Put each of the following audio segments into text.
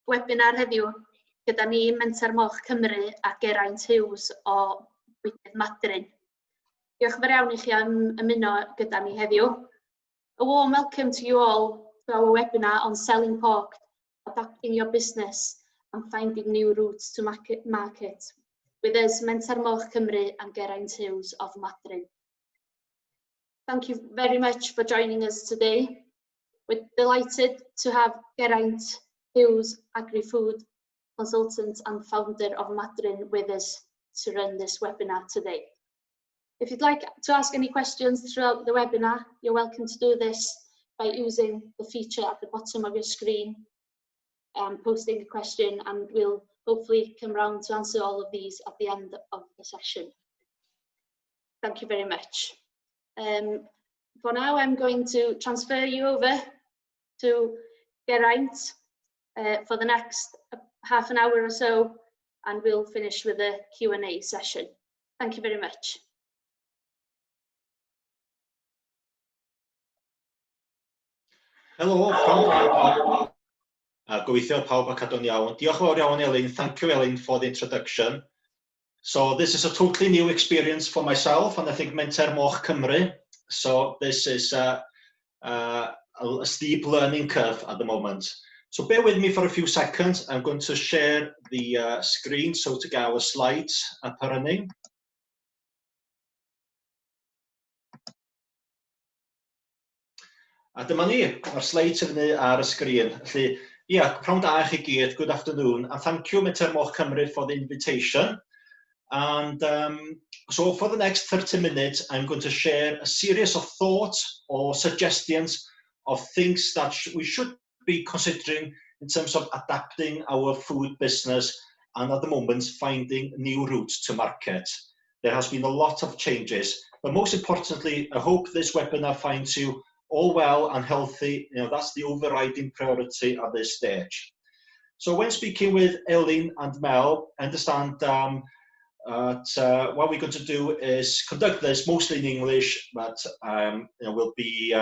webinar heddiw gyda ni Menter Moch Cymru a Geraint Hughes o Bwydydd Madryn. Diolch yn fawr iawn i chi am ymuno gyda ni heddiw. A warm welcome to you all to our webinar on selling pork, adapting your business and finding new routes to market. With us, Menter Moch Cymru and Geraint Hughes of Madryn. Thank you very much for joining us today. We're delighted to have Geraint Hughes, agri-food consultant and founder of Madryn, with us to run this webinar today. If you'd like to ask any questions throughout the webinar, you're welcome to do this by using the feature at the bottom of your screen, posting a question, and we'll hopefully come round to answer all of these at the end of the session. Thank you very much. For now, I'm going to transfer you over to Geraint for the next half an hour or so, and we'll finish with a Q&A session. Thank you very much. Helo, pawb. Gobeithio pawb a cadw'n iawn. Diolch yn fawr iawn, Elin. Thank you, Elin, for the introduction. So this is a totally new experience for myself, and I think Menter Moch Cymru. So this is a steep learning curve at the moment. So bear with me for a few seconds. I'm going to share the screen so to get our slides up and running. A dyma ni, mae'r slides yn fyny ar y sgrin. Felly, pnawn da i chi gyd, good afternoon, and thank you Menter Moch Cymru for the invitation. And so for the next 30 minutes, I'm going to share a series of thoughts or suggestions of things that we should be considering in terms of adapting our food business and at the moment finding new routes to market. There has been a lot of changes, but most importantly, I hope this webinar finds you all well and healthy. You know, that's the overriding priority at this stage. So when speaking with Elin and Mel, I understand what we're going to do is conduct this mostly in English, but we'll be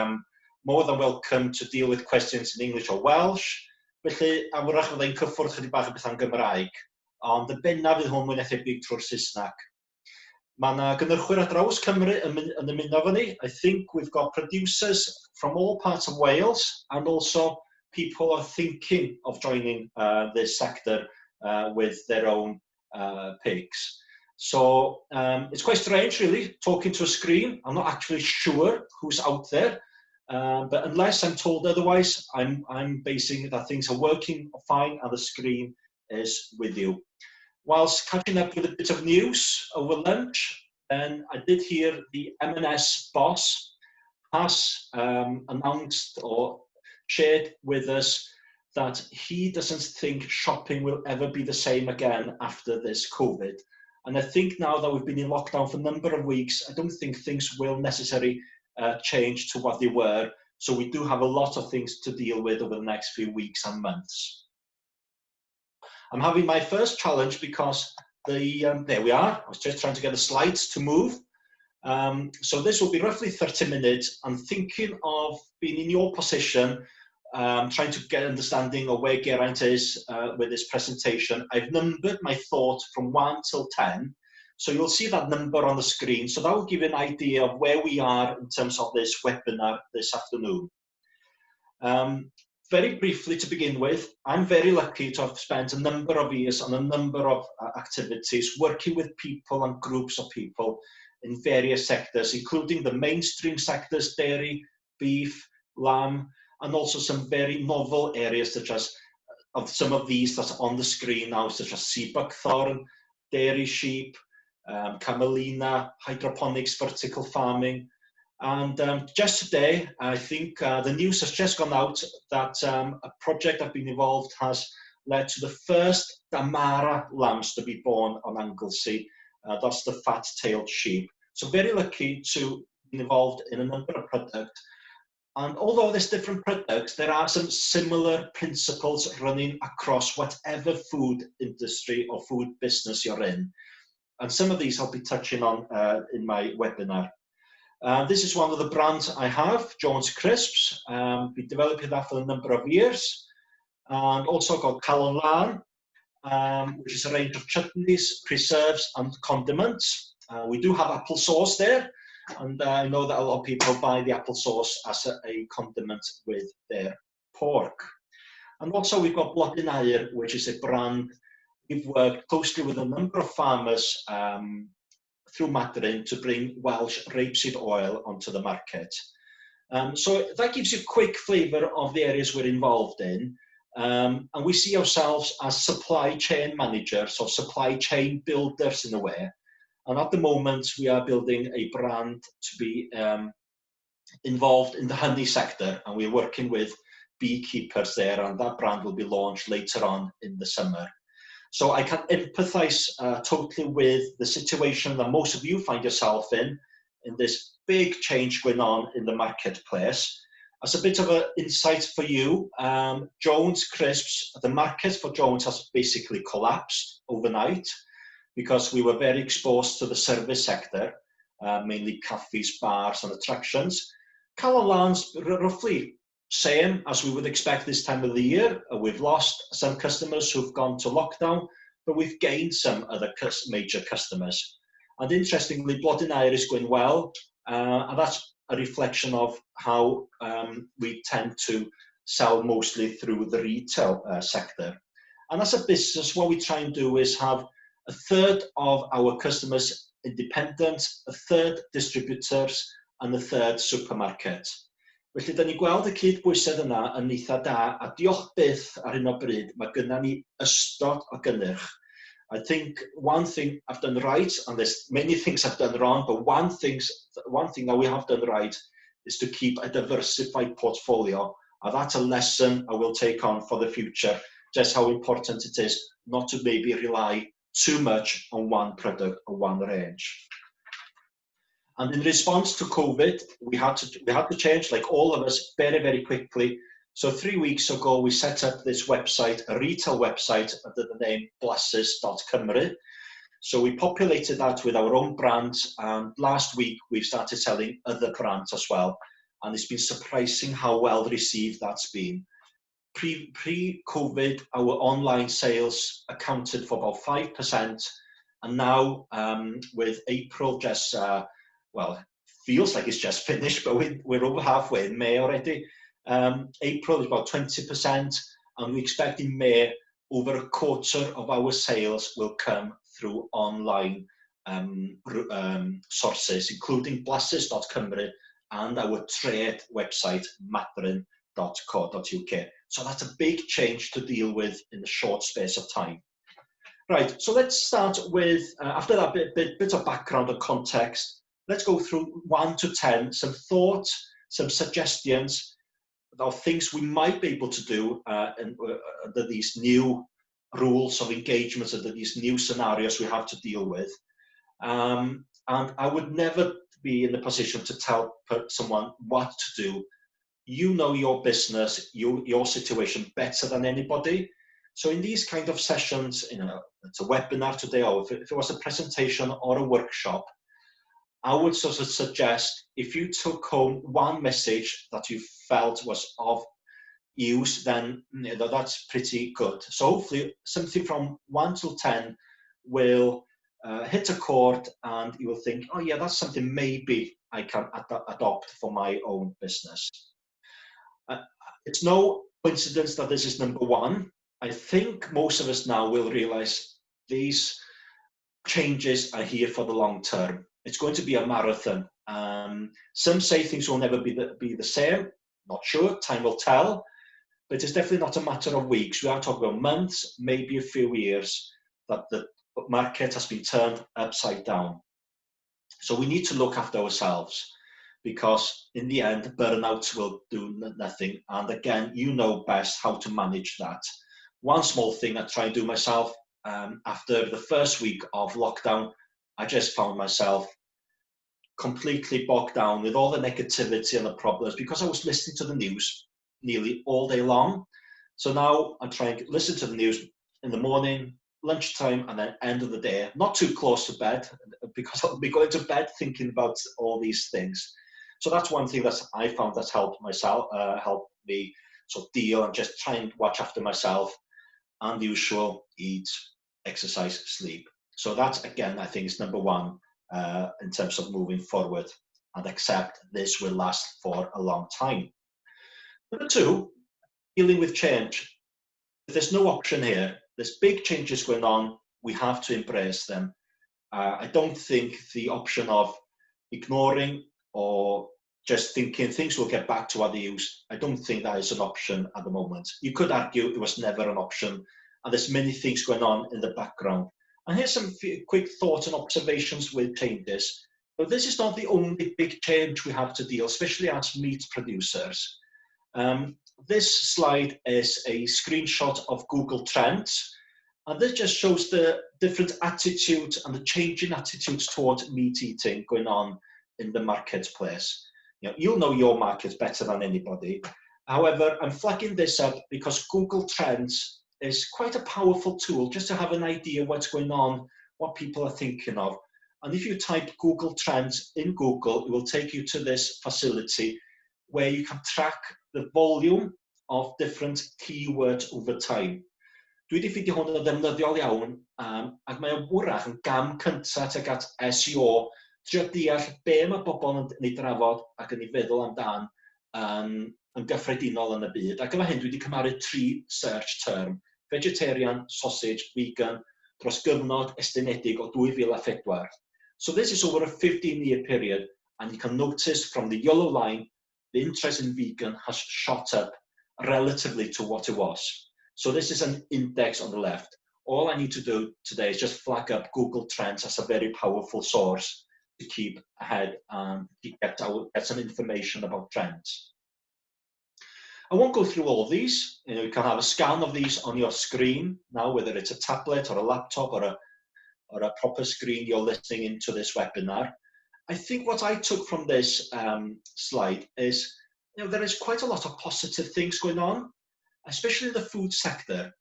more than welcome to deal with questions in English or Welsh. Felly, am wrach fyddai'n cyffwrdd chydig bach o bethau'n Gymraeg, ond y benna fydd hwn mwy thebyg trwy'r Saesneg. Mae yna gynhyrchwyr ar draws Cymru yn ymuno efo ni. I think we've got producers from all parts of Wales, and also people are thinking of joining this sector with their own pigs. So it's quite strange, really, talking to a screen. I'm not actually sure who's out there, but unless I'm told otherwise, I'm basing that things are working fine and the screen is with you. Whilst catching up with a bit of news over lunch, then I did hear the M&S boss has announced or shared with us that he doesn't think shopping will ever be the same again after this COVID. And I think now that we've been in lockdown for a number of weeks, I don't think things will necessarily change to what they were. So we do have a lot of things to deal with over the next few weeks and months. I'm having my first challenge because there we are. I was just trying to get the slides to move. So this will be roughly 30 minutes. I'm thinking of being in your position, trying to get an understanding of where Geraint is with this presentation. I've numbered my thoughts from 1 till 10. So you'll see that number on the screen. So that will give you an idea of where we are in terms of this webinar this afternoon. Very briefly to begin with, I'm very lucky to have spent a number of years on a number of activities working with people and groups of people in various sectors, including the mainstream sectors, dairy, beef, lamb, and also some very novel areas such as some of these that's on the screen now, such as sea buckthorn, dairy sheep, camelina, hydroponics, vertical farming. And just today, I think the news has just gone out that a project I've been involved has led to the first Damara lambs to be born on Anglesey. That's the fat-tailed sheep. So very lucky to be involved in a number of products. And although there's different products, there are some similar principles running across whatever food industry or food business you're in. And some of these I'll be touching on in my webinar. This is one of the brands I have, Jones Crisps. Been developing that for a number of years. And also got Calon Lan, which is a range of chutneys, preserves and condiments. We do have applesauce there, and I know that a lot of people buy the applesauce as a condiment with their pork. And also we've got Gweminar, which is a brand. We've worked closely with a number of farmers through Madryn to bring Welsh rapeseed oil onto the market. So that gives you a quick flavour of the areas we're involved in. And we see ourselves as supply chain managers or supply chain builders in a way. And at the moment, we are building a brand to be involved in the honey sector, and we're working with beekeepers there, and that brand will be launched later on in the summer. So I can empathise totally with the situation that most of you find yourself in this big change going on in the marketplace. As a bit of an insight for you, Jones Crisps, the market for Jones has basically collapsed overnight because we were very exposed to the service sector, mainly cafes, bars and attractions. Calon Lan's roughly same as we would expect this time of the year. We've lost some customers who've gone to lockdown, but we've gained some other major customers. And interestingly, Gweminar is going well, and that's a reflection of how we tend to sell mostly through the retail sector. And as a business, what we try and do is have a third of our customers independent, a third distributors, and a third supermarket. Felly, da ni gweld y cydbwysedd yna yn eitha da, a diolch byth ar hyn o bryd, mae gynna ni ystod o gynnyrch. I think one thing I've done right, and there's many things I've done wrong, but one thing that we have done right is to keep a diversified portfolio. And that's a lesson I will take on for the future, just how important it is not to maybe rely too much on one product or one range. And in response to COVID, we had to change, like all of us, very, very quickly. So 3 weeks ago, we set up this website, a retail website under the name busnes.cymru. So we populated that with our own brands, and last week we started selling other brands as well. And it's been surprising how well received that's been. Pre-COVID, our online sales accounted for about 5%, and now with April just, well, feels like it's just finished, but we're over halfway in May already. April is about 20%, and we expect in May over a quarter of our sales will come through online sources, including busnes.cymru and our trade website, madryn.co.uk. So that's a big change to deal with in a short space of time. Right, so let's start with, after that bit of background and context, let's go through 1 to 10, some thoughts, some suggestions of things we might be able to do under these new rules of engagements, under these new scenarios we have to deal with. And I would never be in the position to tell someone what to do. You know your business, your situation better than anybody. So in these kind of sessions, you know, it's a webinar today, or if it was a presentation or a workshop, I would sort of suggest if you took home one message that you felt was of use, then you know, that's pretty good. So hopefully something from 1 to 10 will hit a chord, and you will think, oh yeah, that's something maybe I can adopt for my own business. It's no coincidence that this is number 1. I think most of us now will realize these changes are here for the long term. It's going to be a marathon. Some say things will never be the same. Not sure, time will tell. But it's definitely not a matter of weeks. We are talking about months, maybe a few years, that the market has been turned upside down. So we need to look after ourselves, because in the end, burnout will do nothing. And again, you know best how to manage that. One small thing I try and do myself, after the first week of lockdown, I just found myself completely bogged down with all the negativity and the problems, because I was listening to the news nearly all day long. So now I'm trying to listen to the news in the morning, lunchtime and then end of the day, not too close to bed, because I'll be going to bed thinking about all these things. So that's one thing that I found that's helped me sort of deal and just try and watch after myself, and the usual: eat, exercise, sleep. So that's, again, I think is number one in terms of moving forward, and accept this will last for a long time. Number two, dealing with change. If there's no option here, there's big changes going on, we have to embrace them. I don't think the option of ignoring or just thinking things will get back to what they used, I don't think that is an option at the moment. You could argue it was never an option, and there's many things going on in the background. And here's some quick thoughts and observations with changes. But this is not the only big change we have to deal, especially as meat producers. This slide is a screenshot of Google Trends, and this just shows the different attitudes and the changing attitudes towards meat eating going on in the marketplace. You'll know your market better than anybody. However, I'm flagging this up because Google Trends is quite a powerful tool just to have an idea what's going on, what people are thinking of. And if you type Google Trends in Google, it will take you to this facility where you can track the volume of different keywords over time. Dwi wedi ffidio hwn yn ddefnyddiol iawn, ac mae o'n wrach yn gam cyntaf tuag at SEO, trio deall be mae bobl yn ei drafod ac yn ei feddwl amdan yn gyffredinol yn y byd. Ac efo hyn, dwi wedi cymaru 3 search term: vegetarian, sausage, vegan, dros gyfnod estynedig o 2004. So this is over a 15-year period, and you can notice from the yellow line, the interest in vegan has shot up relatively to what it was. So this is an index on the left. All I need to do today is just flag up Google Trends as a very powerful source to keep ahead and get some information about trends. I won't go through all of these. You can have a scan of these on your screen now, whether it's a tablet or a laptop or a proper screen you're listening into this webinar. I think what I took from this slide is, there is quite a lot of positive things going on, especially in the food sector.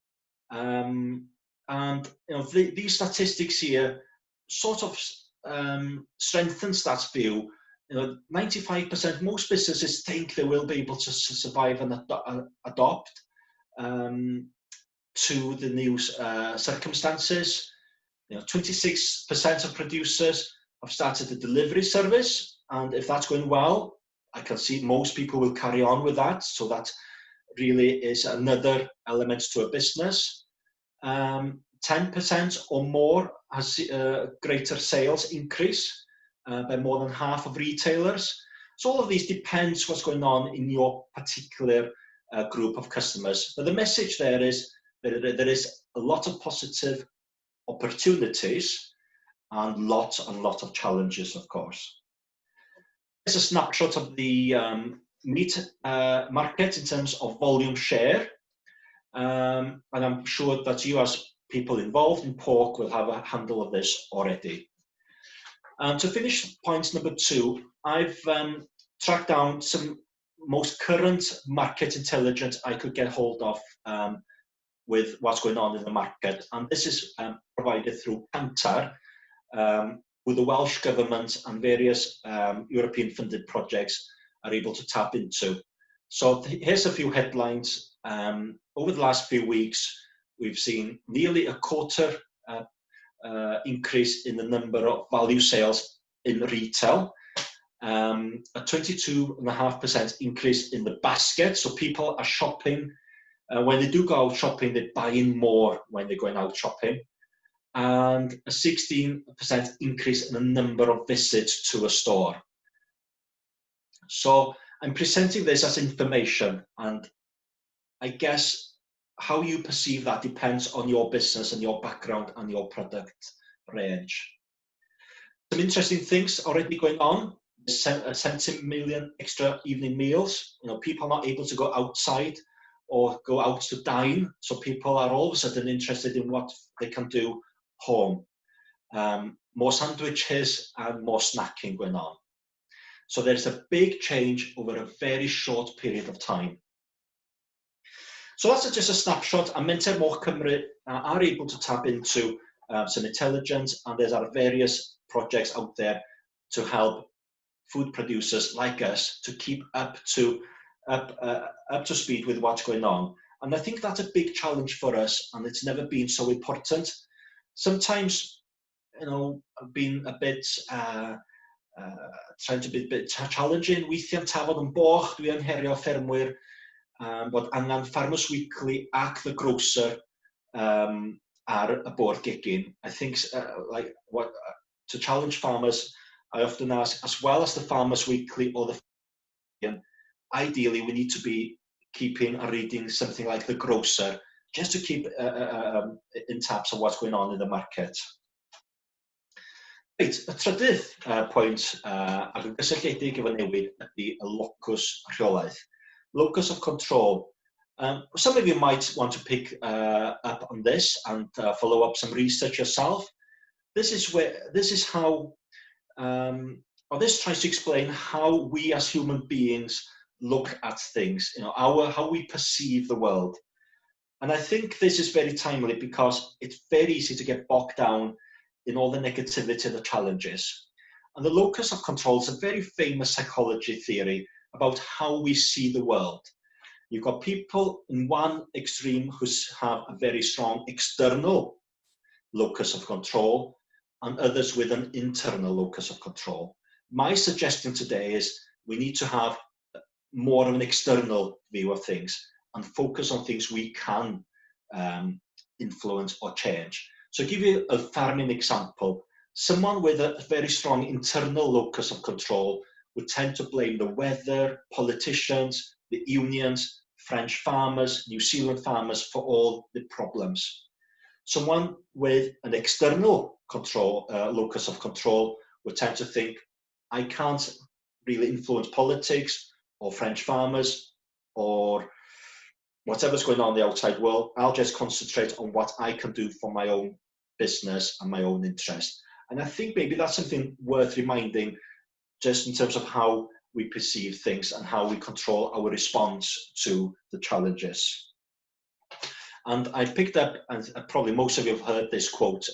These statistics here sort of strengthens that view. 95%, most businesses think they will be able to survive and adopt to the new circumstances. 26% of producers have started a delivery service, and if that's going well, I can see most people will carry on with that. So that really is another element to a business. 10% or more has greater sales increase by more than half of retailers. So all of these depends what's going on in your particular group of customers. But the message there is that there is a lot of positive opportunities and lots of challenges, of course. Here's a snapshot of the meat market in terms of volume share. And I'm sure that you, as people involved in pork, will have a handle of this already. To finish point number 2, I've tracked down some most current market intelligence I could get hold of with what's going on in the market. And this is provided through Kantar, who the Welsh Government and various European funded projects are able to tap into. So here's a few headlines. Over the last few weeks, we've seen nearly a quarter increase in the number of value sales in retail, a 22.5% increase in the basket. So people are shopping. When they do go out shopping, they're buying more when they're going out shopping. And a 16% increase in the number of visits to a store. So I'm presenting this as information, and I guess how you perceive that depends on your business and your background and your product range. Some interesting things already going on. 17 million extra evening meals. People are not able to go outside or go out to dine, so people are all of a sudden interested in what they can do home. More sandwiches and more snacking going on. So there's a big change over a very short period of time. So that's just a snapshot, and Menter Moch Cymru are able to tap into some intelligence, and there are various projects out there to help food producers like us to keep up to speed with what's going on. And I think that's a big challenge for us, and it's never been so important. Sometimes, you know, I've been a bit trying to be a bit challenging. Weithiau'n tafod yn boch, dwi yn herio ffermwyr bod angen Farmers Weekly ac The Grocer ar y bord gegin. I think to challenge farmers, I often ask, as well as the Farmers Weekly or the ideally we need to be keeping and reading something like The Grocer, just to keep in taps of what's going on in the market. Right, y trydydd pwynt ac yn gysylltiedig efo newid ydy y locus rheolaeth, locus of control. Some of you might want to pick up on this and follow up some research yourself. This tries to explain how we as human beings look at things, you know, how we perceive the world. And I think this is very timely because it's very easy to get bogged down in all the negativity, the challenges. And the locus of control is a very famous psychology theory about how we see the world. You've got people in one extreme who have a very strong external locus of control, and others with an internal locus of control. My suggestion today is we need to have more of an external view of things and focus on things we can influence or change. So I'll give you a farming example. Someone with a very strong internal locus of control would tend to blame the weather, politicians, the unions, French farmers, New Zealand farmers for all the problems. Someone with an external control, locus of control would tend to think, I can't really influence politics or French farmers or whatever's going on in the outside world. I'll just concentrate on what I can do for my own business and my own interest. And I think maybe that's something worth reminding, just in terms of how we perceive things and how we control our response to the challenges. And I picked up, and probably most of you have heard this quote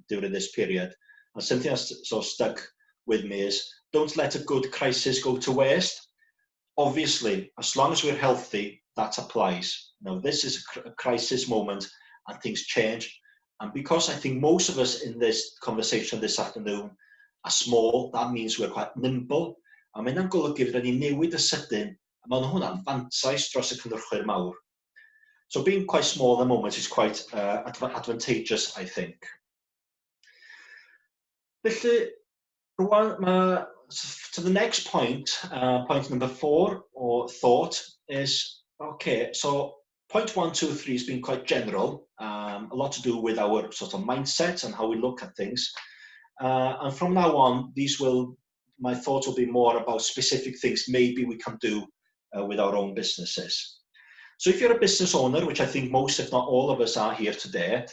during this period, and something that's sort of stuck with me is, don't let a good crisis go to waste. Obviously, as long as we're healthy, that applies. Now, this is a crisis moment and things change. And because I think most of us in this conversation this afternoon are small, that means we're quite nimble. A mae'n golygu fydda ni newid y sydyn, a mae hwnna'n fantais dros y cynhyrchwyr mawr. So being quite small at the moment is quite advantageous, I think. Felly, rwan, to the next point, point number 4, or thought, is, okay, so point 1, 2, 3 has been quite general, a lot to do with our sort of mindset and how we look at things. And from now on, my thoughts will be more about specific things maybe we can do with our own businesses. So if you're a business owner, which I think most, if not all of us are here today,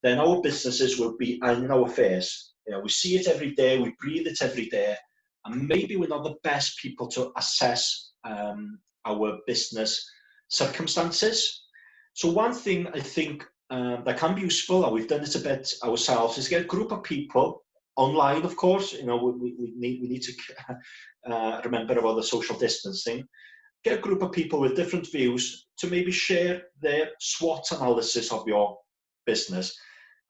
then our businesses will be in our face. You know, we see it every day, we breathe it every day, and maybe we're not the best people to assess our business circumstances. So one thing I think that can be useful, and we've done this a bit ourselves, is get a group of people online, of course. You know, we need to remember about the social distancing. Get a group of people with different views to maybe share their SWOT analysis of your business.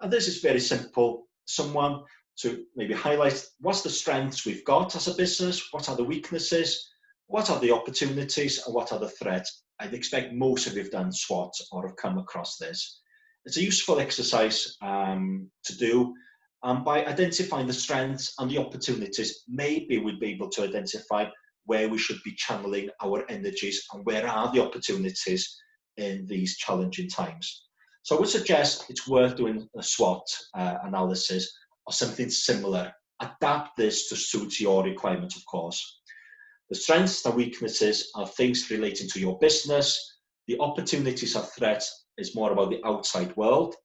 And this is very simple. Someone to maybe highlight what's the strengths we've got as a business, what are the weaknesses, what are the opportunities, and what are the threats. I'd expect most of you have done SWOT or have come across this. It's a useful exercise to do. By identifying the strengths and the opportunities, maybe we'll be able to identify where we should be channeling our energies and where are the opportunities in these challenging times. So I would suggest it's worth doing a SWOT analysis or something similar. Adapt this to suit your requirements, of course. The strengths and weaknesses are things relating to your business. The opportunities or threats is more about the outside world.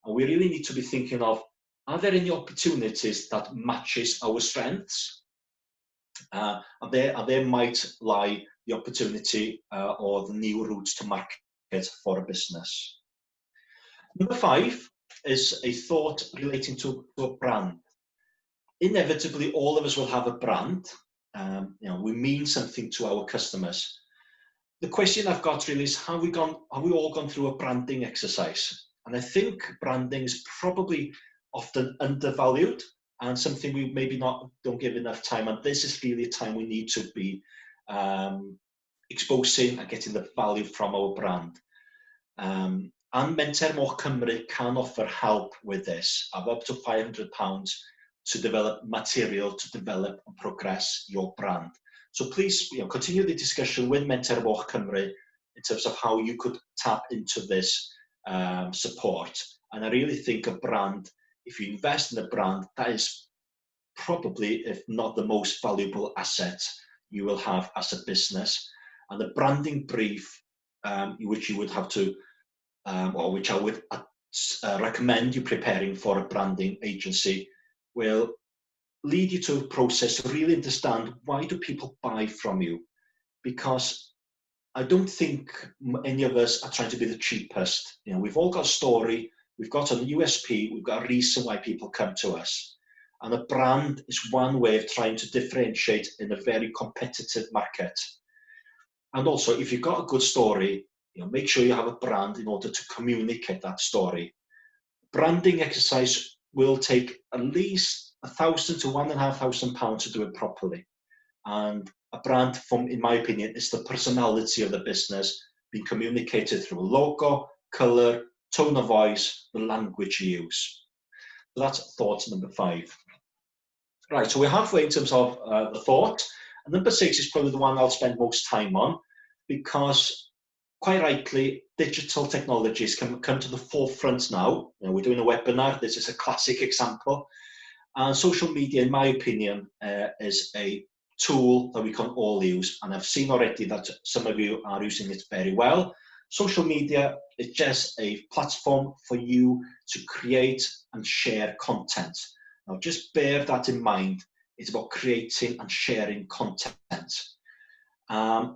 And we really need to be thinking of, are there any opportunities that matches our strengths? And there might lie the opportunity or the new routes to market market for a business. Number 5 is a thought relating to a brand. Inevitably, all of us will have a brand. We mean something to our customers. The question I've got really is, have we all gone through a branding exercise? And I think branding is probably often undervalued and something we maybe don't give enough time. And this is really a time we need to be exposing and getting the value from our brand. And Menter Moch Cymru can offer help with this of up to £500 to develop material to develop and progress your brand. So please continue the discussion with Menter Moch Cymru in terms of how you could tap into this support. And I really think a brand, if you invest in a brand, that is probably, if not the most valuable asset you will have as a business. And the branding brief, which you would have to, or which I would recommend you preparing for a branding agency, will lead you to a process to really understand, why do people buy from you? Because I don't think any of us are trying to be the cheapest. We've all got a story, we've got a USP, we've got a reason why people come to us. And a brand is one way of trying to differentiate in a very competitive market. And also, if you've got a good story, make sure you have a brand in order to communicate that story. Branding exercise will take at least £1,000 to £1,500 to do it properly. And a brand, in my opinion, is the personality of the business being communicated through a logo, colour, tone of voice, the language you use. So that's thought number 5. Right, so we're halfway in terms of the thought. And number 6 is probably the one I'll spend most time on, because quite rightly, digital technologies can come to the forefront now. We're doing a webinar. This is a classic example. And social media, in my opinion, is a tool that we can all use. And I've seen already that some of you are using it very well. Social media is just a platform for you to create and share content. Now, just bear that in mind. It's about creating and sharing content,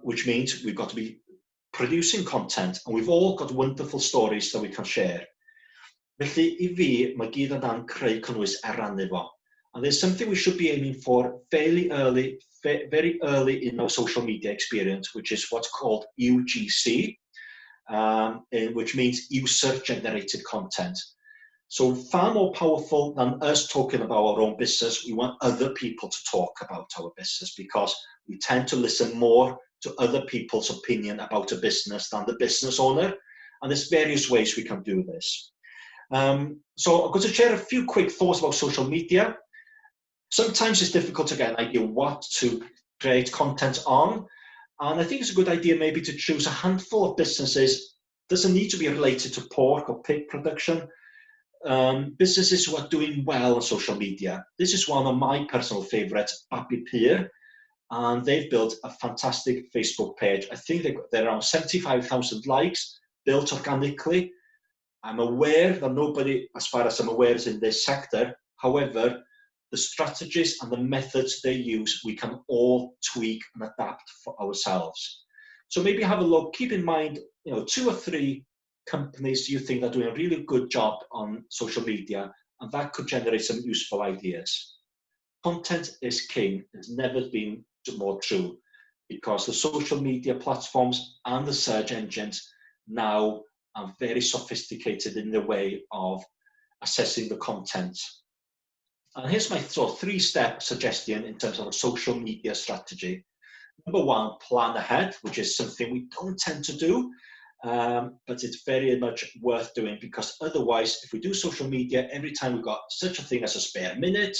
which means we've got to be producing content, and we've all got wonderful stories that we can share. Felly, I fi, mae gyd yn creu cynnwys rannu fo. And there's something we should be aiming for very early in our social media experience, which is what's called UGC, which means user-generated content. So far more powerful than us talking about our own business, we want other people to talk about our business, because we tend to listen more to other people's opinion about a business than the business owner. And there's various ways we can do this. So I'm going to share a few quick thoughts about social media. Sometimes it's difficult to get an idea what to create content on. And I think it's a good idea maybe to choose a handful of businesses. Doesn't need to be related to pork or pig production. Businesses who are doing well on social media. This is one of my personal favorites, Babi Pier. And they've built a fantastic Facebook page. I think they're around 75,000 likes, built organically. I'm aware that nobody, as far as I'm aware, is in this sector. However, the strategies and the methods they use, we can all tweak and adapt for ourselves. So maybe have a look. Keep in mind, 2 or 3 companies you think are doing a really good job on social media, and that could generate some useful ideas. Content is king. It's never been more true, because the social media platforms and the search engines now are very sophisticated in the way of assessing the content. And here's my 3-step suggestion in terms of a social media strategy. Number 1, plan ahead, which is something we don't tend to do, but it's very much worth doing, because otherwise, if we do social media every time we've got such a thing as a spare minute,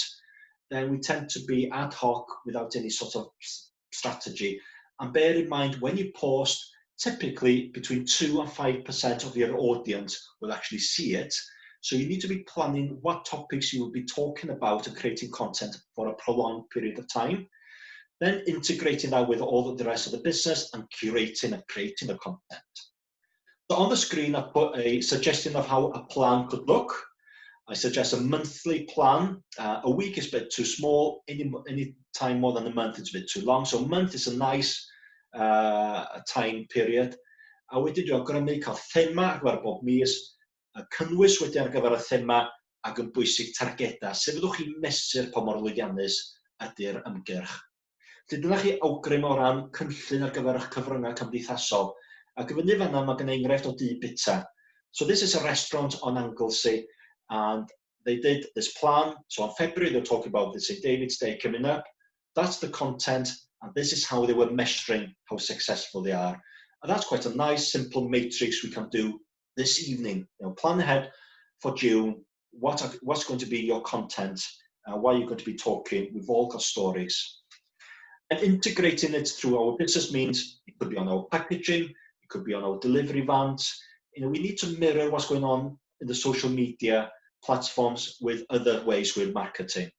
then we tend to be ad hoc without any sort of strategy. And bear in mind, when you post, typically between 2 and 5% of your audience will actually see it. So you need to be planning what topics you will be talking about and creating content for a prolonged period of time. Then integrating that with all of the rest of the business and curating and creating the content. So on the screen, I put a suggestion of how a plan could look. I suggest a monthly plan. A week is a bit too small. Any time more than a month is a bit too long. So a month is a nice time period. A wedyn dwi'n awgrymu cael thema ar gyfer bob mis, a cynnwys wedyn ar gyfer y thema ac yn bwysig targedau. Sef fyddwch chi'n mesur pa mor lwyddiannus ydy'r ymgyrch. Felly dyna chi awgrym o ran cynllun ar gyfer eich cyfryngau cymdeithasol. Ac i fyny fan'na mae gen i enghraifft o dŷ bita. So this is a restaurant on Anglesey, and they did this plan. So on February, they're talking about the St. David's Day coming up. That's the content, and this is how they were measuring how successful they are. And that's quite a nice, simple matrix we can do this evening. Plan ahead for June. What's going to be your content? What are you going to be talking? We've all got stories. And integrating it through our business means it could be on our packaging, it could be on our delivery vans. We need to mirror what's going on in the social media platforms with other ways we're marketing.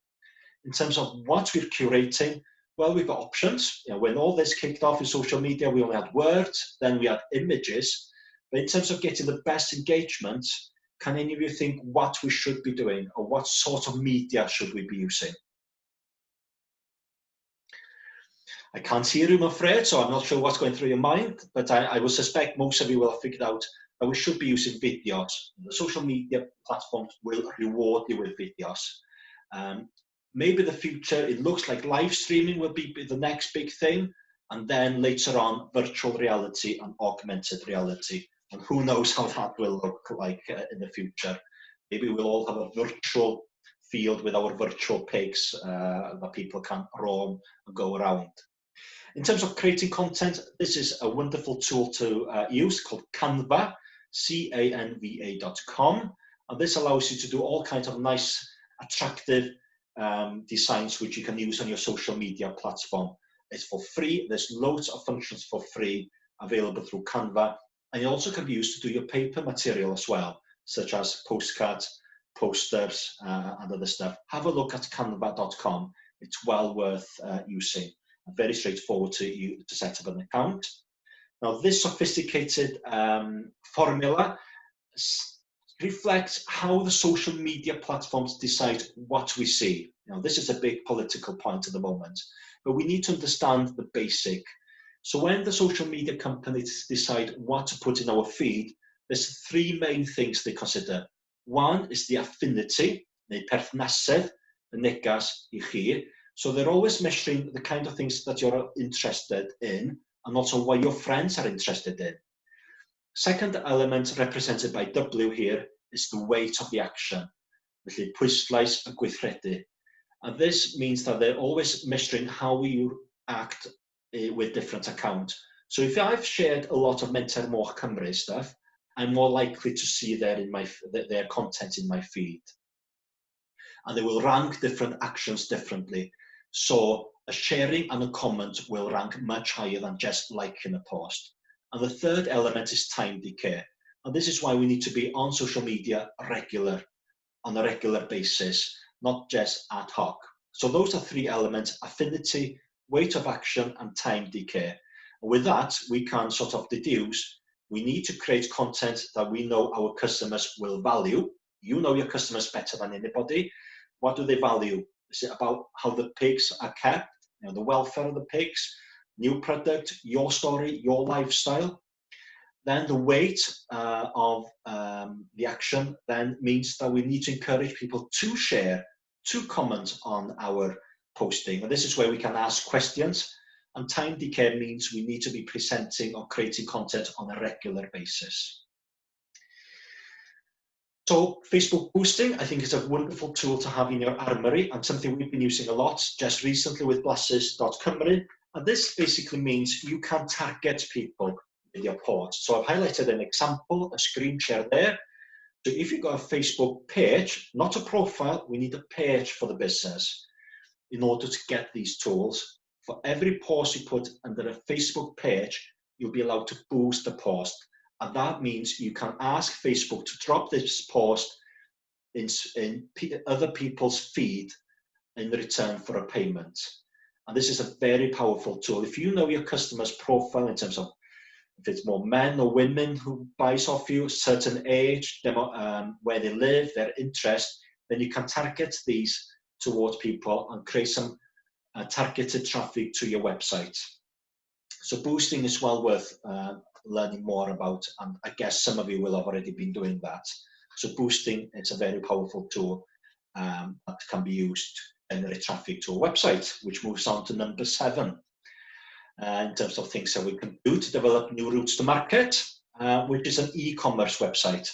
In terms of what we're curating, well, we've got options. When all this kicked off in social media, we only had words, then we had images. But in terms of getting the best engagement, can any of you think what we should be doing, or what sort of media should we be using? I can't hear you, I'm afraid, so I'm not sure what's going through your mind, but I will suspect most of you will have figured out that we should be using videos. The social media platforms will reward you with videos. Maybe in the future, it looks like live streaming will be the next big thing, and then later on, virtual reality and augmented reality. And who knows how that will look like in the future. Maybe we'll all have a virtual field with our virtual pigs that people can roam and go around. In terms of creating content, this is a wonderful tool to use called Canva, canva.com. And this allows you to do all kinds of nice, attractive designs which you can use on your social media platform. It's for free. There's loads of functions for free available through Canva. And it also can be used to do your paper material as well, such as postcards, posters, and other stuff. Have a look at canva.com. It's well worth using. Very straightforward to set up an account. Now, this sophisticated formula reflects how the social media platforms decide what we see. This is a big political point at the moment, but we need to understand the basic. So when the social media companies decide what to put in our feed, there's three main things they consider. One is the affinity, neu perthnasedd, y negas I chi. So they're always measuring the kind of things that you're interested in, and also what your friends are interested in. Second element represented by W here is the weight of the action, felly pwyslais y gweithredu. And this means that they're always measuring how you act with different accounts. So if I've shared a lot of Menter Moch Cymru stuff, I'm more likely to see their content in my feed. And they will rank different actions differently. So a sharing and a comment will rank much higher than just liking a post. And the third element is time decay. And this is why we need to be on social media on a regular basis, not just ad hoc. So those are three elements: affinity, weight of action, and time decay. And with that, we can sort of deduce we need to create content that we know our customers will value. You know your customers better than anybody. What do they value? Is it about how the pigs are kept, the welfare of the pigs, new product, your story, your lifestyle? Then the weight of the action then means that we need to encourage people to share, to comment on our posting. And this is where we can ask questions. And time decay means we need to be presenting or creating content on a regular basis. So Facebook boosting, I think, is a wonderful tool to have in your armory, and something we've been using a lot just recently with blasus.cymru. And this basically means you can target people with your posts. So I've highlighted an example, a screen share there. So if you've got a Facebook page, not a profile, we need a page for the business in order to get these tools. For every post you put under a Facebook page, you'll be allowed to boost the post. And that means you can ask Facebook to drop this post in other people's feed in return for a payment. And this is a very powerful tool. If you know your customer's profile in terms of if it's more men or women who buys off you, a certain age, where they live, their interest, then you can target these towards people and create some targeted traffic to your website. So boosting is well worth learning more about, and I guess some of you will have already been doing that. So boosting, it's a very powerful tool that can be used to generate traffic to a website, which moves on to number 7 in terms of things that we can do to develop new routes to market, which is an e-commerce website.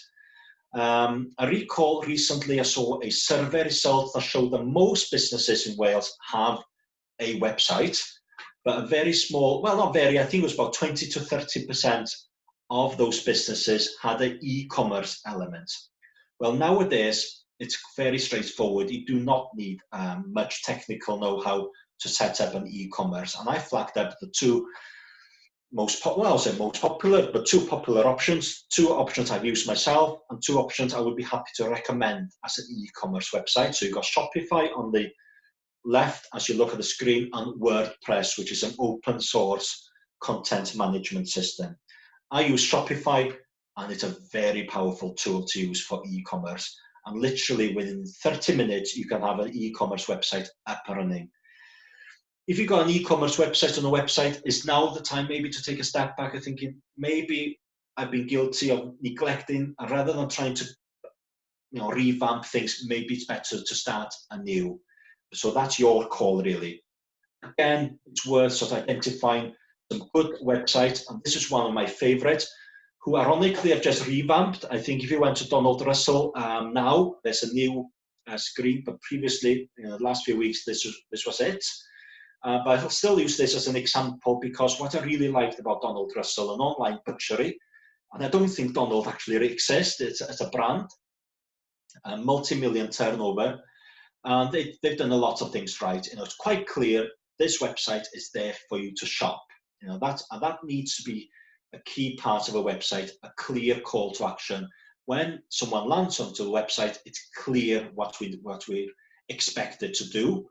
I recall recently I saw a survey result that showed that most businesses in Wales have a website, but a very small, well, not very, I think it was about 20 to 30% of those businesses had an e-commerce element. Well, nowadays, it's very straightforward. You do not need much technical know-how to set up an e-commerce. And I flagged up the two most popular, but 2 popular options, 2 options I've used myself, and 2 options I would be happy to recommend as an e-commerce website. So you've got Shopify on the left as you look at the screen, and WordPress, which is an open source content management system. I use Shopify, and it's a very powerful tool to use for e-commerce. And literally within 30 minutes, you can have an e-commerce website up and running. If you've got an e-commerce website on a website, is now the time maybe to take a step back and thinking, maybe I've been guilty of neglecting, and rather than trying to revamp things, maybe it's better to start anew. So that's your call, really. Again, it's worth sort of identifying some good websites, and this is one of my favorites, who ironically have just revamped. I think if you went to Donald Russell now, there's a new screen, but previously, in the last few weeks, this was it. But I'll still use this as an example, because what I really liked about Donald Russell, an online butchery, and I don't think Donald actually exists, it's a brand, a multi-million turnover, and they've done a lot of things right. It's quite clear this website is there for you to shop. That needs to be a key part of a website, a clear call to action. When someone lands onto the website, it's clear what we're expected to do.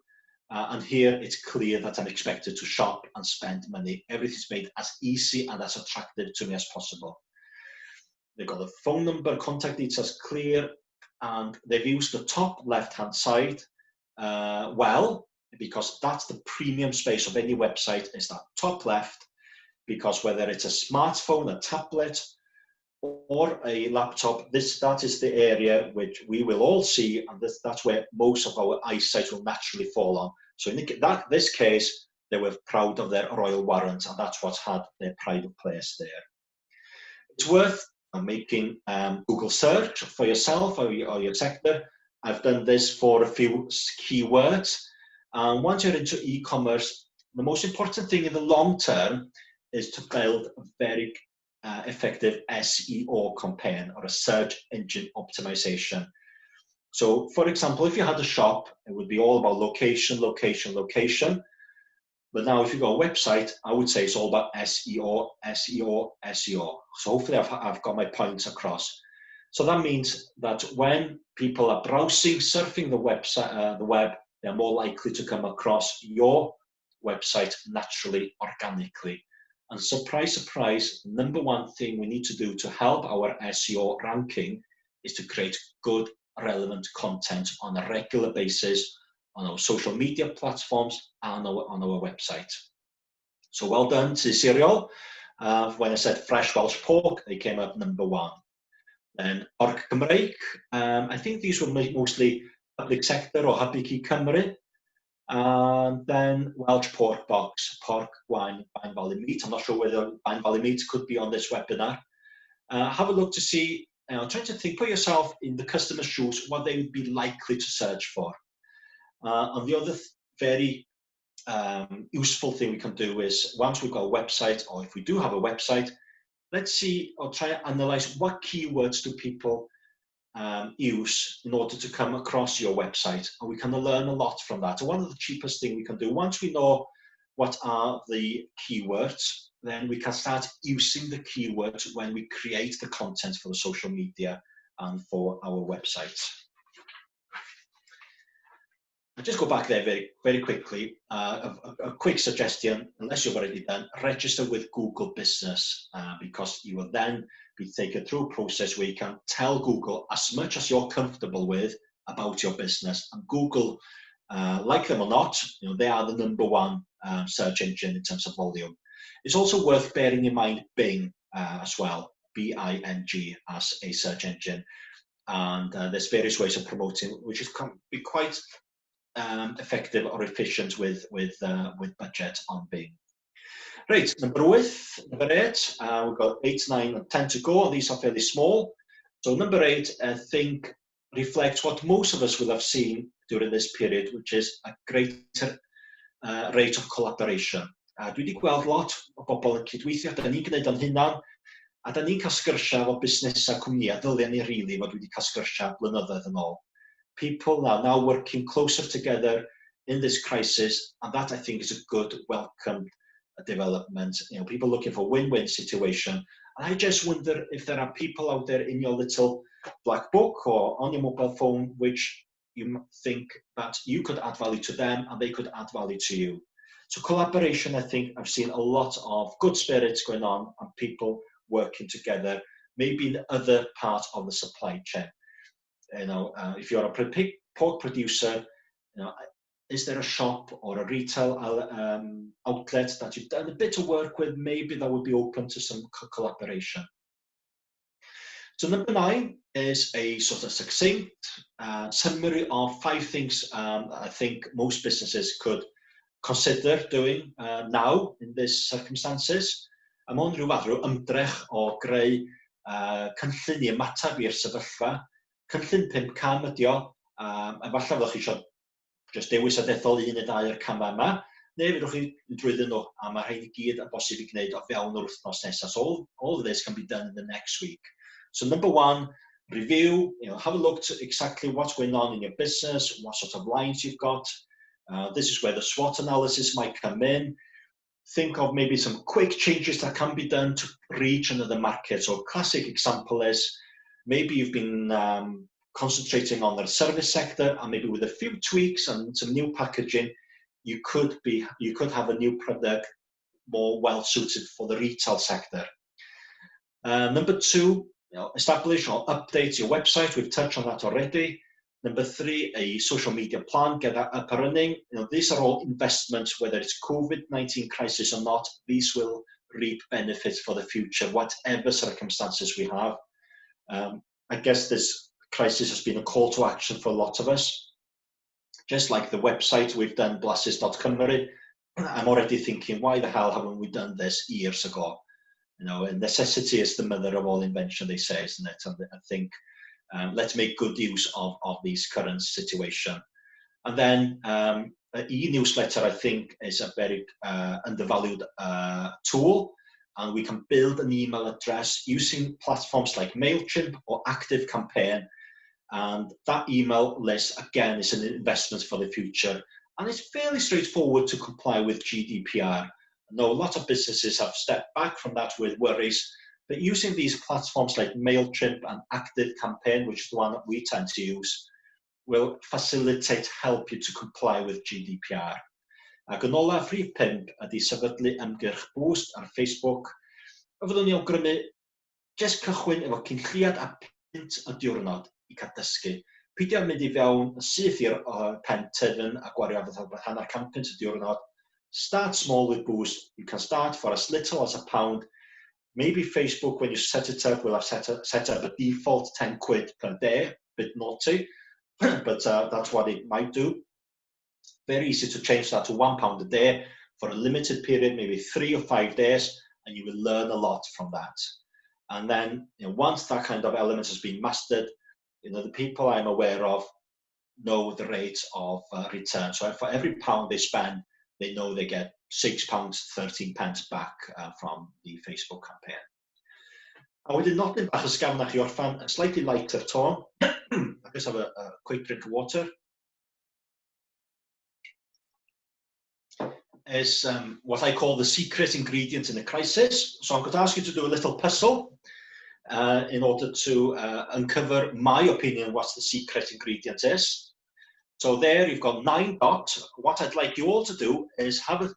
And here it's clear that I'm expected to shop and spend money. Everything's made as easy and as attractive to me as possible. They've got the phone number, contact details clear, and they've used the top left-hand side well, because that's the premium space of any website, is that top left, because whether it's a smartphone, a tablet, or a laptop, that is the area which we will all see, and that's where most of our eyesight will naturally fall on. So in this case, they were proud of their royal warrant, and that's what's had their pride of place there. It's worth making Google search for yourself or your sector. I've done this for a few keywords. And once you're into e-commerce, the most important thing in the long term is to build a very effective SEO campaign, or a search engine optimization. So, for example, if you had a shop, it would be all about location, location, location. But now if you go a website, I would say it's all about SEO, SEO, SEO. So hopefully I've got my points across. So that means that when people are browsing, surfing the web, they're more likely to come across your website naturally, organically. And surprise, surprise, the #1 thing we need to do to help our SEO ranking is to create good, relevant content on a regular basis on our social media platforms and on our website. So well done to Serial. When I said fresh Welsh pork, they came up #1. Then Porc Cymru. I think these were mostly public sector or Happy Key Cymru. And then Welsh pork box, pork, wine, Bain Valley meat. I'm not sure whether Bain Valley meat could be on this webinar. Have a look to see, try to think, put yourself in the customer's shoes, what they would be likely to search for. And the other very useful thing we can do is, once we've got a website, or if we do have a website, let's see, or try and analyze what keywords do people use in order to come across your website, and we can learn a lot from that. And one of the cheapest things we can do, once we know what are the keywords, then we can start using the keywords when we create the content for the social media and for our website. I'll just go back there very, very quickly. A quick suggestion, unless you've already done, register with Google Business, because you will then be taken through a process where you can tell Google as much as you're comfortable with about your business. And Google, like them or not, they are the #1 search engine in terms of volume. It's also worth bearing in mind Bing. as well, B-I-N-G as a search engine. And there's various ways of promoting, which can be quite effective or efficient with budget on Bing. Right, number 8, we've got 8, 9, and 10 to go. These are fairly small. So number 8, I think, reflects what most of us will have seen during this period, which is a greater rate of collaboration. Dwi wedi gweld lot o bobl yn cydweithio, da ni'n gwneud o'n hunan, a da ni'n cael sgyrsiau o busnes a cwmni, a ddyliau ni rili fod wedi cael sgyrsiau blynyddoedd yn ôl. People are now working closer together in this crisis, and that I think is a good, welcome development. You know, people looking for win-win situation. And I just wonder if there are people out there in your little black book or on your mobile phone which you think that you could add value to them and they could add value to you. So collaboration, I think I've seen a lot of good spirits going on and people working together, maybe in other parts of the supply chain. You know, if you're a pork producer, you know, is there a shop or a retail outlet that you've done a bit of work with? Maybe that would be open to some collaboration. So number 9 is a sort of succinct summary of 5 things I think most businesses could consider doing now in these circumstances. Mae hwn rhyw fath o ymdrech o greu cynllun i ymateb i'r sefyllfa. Cynllun 5 ydi o, efallai fyddwch chi eisiau just dewis a dethol 1 neu 2 o'r camau yma, neu fydwch chi drwyddyn nhw, a mae rhaid i gyd a bosib i gwneud o fewn yr wythnos nesaf. So all of this can be done in the next week. So number 1, review, you know, have a look at exactly what's going on in your business, what sort of lines you've got. This is where the SWOT analysis might come in. Think of maybe some quick changes that can be done to reach another market. So a classic example is maybe you've been concentrating on the service sector, and maybe with a few tweaks and some new packaging, you could have a new product more well suited for the retail sector. Number 2, you know, establish or update your website. We've touched on that already. Number 3, a social media plan, get that up and running. You know, these are all investments, whether it's COVID-19 crisis or not. These will reap benefits for the future, whatever circumstances we have. I guess this crisis has been a call to action for a lot of us. Just like the website we've done, blasus.cymru, I'm already thinking, why the hell haven't we done this years ago? You know, and necessity is the mother of all invention, they say, isn't it? And I think let's make good use of this current situation. And then e-newsletter, I think, is a very undervalued tool. And we can build an email address using platforms like MailChimp or ActiveCampaign. And that email list, again, is an investment for the future. And it's fairly straightforward to comply with GDPR. I know a lot of businesses have stepped back from that with worries, but using these platforms like MailChimp and ActiveCampaign, which is the one that we tend to use, will facilitate, help you to comply with GDPR. Ac yn olaf, rhif 5 ydy sefydlu ymgyrch boost ar Facebook. A fyddwn ni awgrymu jyst cychwyn efo cynlliad a pint y diwrnod i cael dysgu. Peidio mynd i fewn syth i'r pen tyfn a gwario fath hanner £100 y diwrnod. Start small with boost. You can start for as little as £1. Maybe Facebook, when you set it up, will have set up a default £10 per day. Bit naughty, but that's what it might do. Very easy to change that to £1 a day for a limited period, maybe 3 or 5 days, and you will learn a lot from that. And then, you know, once that kind of element has been mastered, you know, the people I'm aware of know the rate of return. So for every £1 they spend, they know they get £6.13 back from the Facebook campaign. A wedyn nodyn bach ysgafnach I orffan, a slightly lighter tone. I'll just have a quick drink of water. Is what I call the secret ingredient in a crisis. So I'm going to ask you to do a little puzzle in order to uncover my opinion what the secret ingredient is. So there you've got 9 dots. What I'd like you all to do is have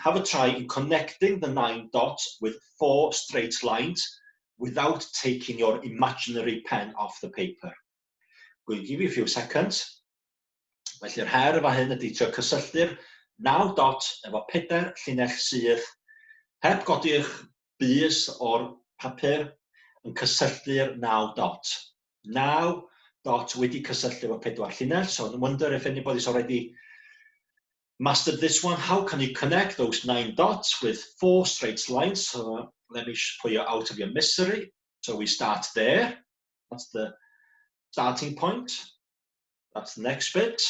a try in connecting the 9 dots with 4 straight lines without taking your imaginary pen off the paper. I'm going to give you a few seconds. Felly'r her efo hyn ydy trio cysylltu'r 9 dot efo 4 llinell syth, heb godi'ch bys o'r papur yn cysylltu'r 9 dot. 9 dot wedi cysylltu efo 4 llinell. So I wonder if anybody's already mastered this one. How can you connect those 9 dots with 4 straight lines? So let me pull you out of your misery. So we start there. That's the starting point. That's the next bit.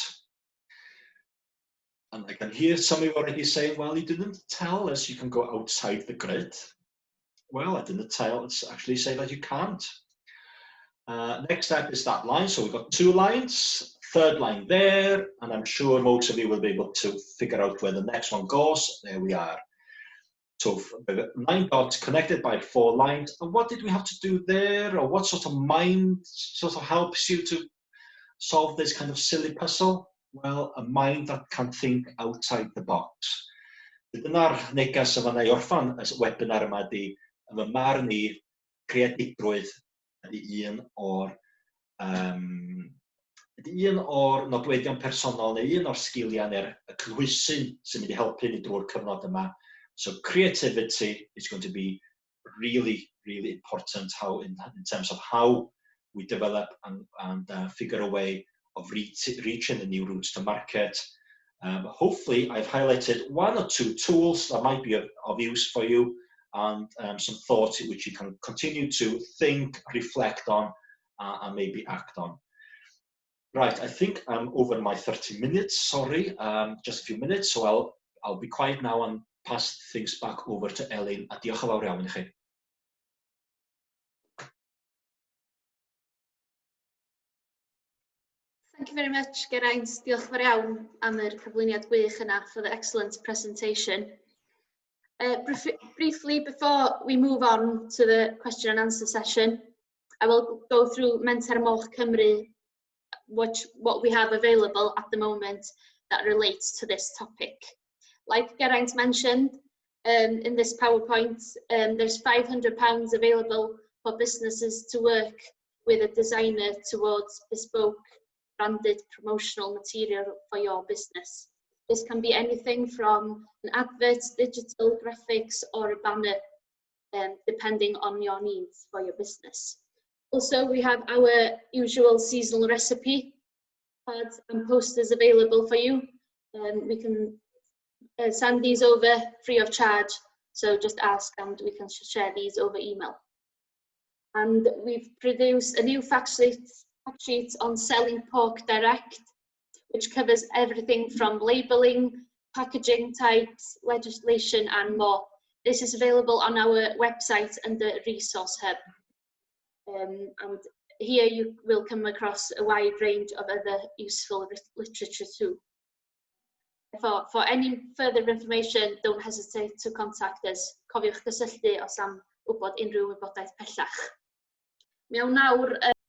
And I can hear some of you already saying, well, you didn't tell us you can go outside the grid. Well, I didn't actually say that you can't. Next step is that line. So we've got 2 lines, 3rd line there, and I'm sure most of you will be able to figure out where the next one goes. There we are. So 9 dots connected by 4 lines. And what did we have to do there? Or what sort of mind sort of helps you to solve this kind of silly puzzle? Well, a mind that can think outside the box. Dyna'r neges y fan ei orffan y webinar yma ydi, yn fy marn i, creadigrwydd ydi un o'r nodweddion personol neu un o'r sgiliau neu'r cynhwysyn sy'n mynd i helpu ni drwy'r cyfnod yma. So creativity is going to be really, really important in terms of how we develop and figure a way of reaching the new routes to market. Hopefully, I've highlighted 1 or 2 tools that might be of use for you and some thoughts which you can continue to think, reflect on, and maybe act on. Right, I think I'm over my 30 minutes, sorry, just a few minutes, so I'll be quiet now and pass things back over to Elin. A diolch yn fawr iawn i chi. Thank you very much, Geraint. Diolch yn fawr iawn am yr cyflwyniad gwych yna for the excellent presentation. Briefly, before we move on to the question and answer session, I will go through Menter Moch Cymru, what we have available at the moment that relates to this topic. Like Geraint mentioned, in this PowerPoint, there's £500 available for businesses to work with a designer towards bespoke branded promotional material for your business. This can be anything from an advert, digital graphics, or a banner, depending on your needs for your business. Also, we have our usual seasonal recipe cards and posters available for you. We can send these over free of charge, so just ask and we can share these over email. And we've produced a new fact sheet on selling pork direct, which covers everything from labelling, packaging types, legislation, and more. This is available on our website under Resource Hub. And here you will come across a wide range of other useful literature too. For any further information, don't hesitate to contact us. Cofiwch gysylltu os am wybod unrhyw wybodaeth pellach. Mewn nawr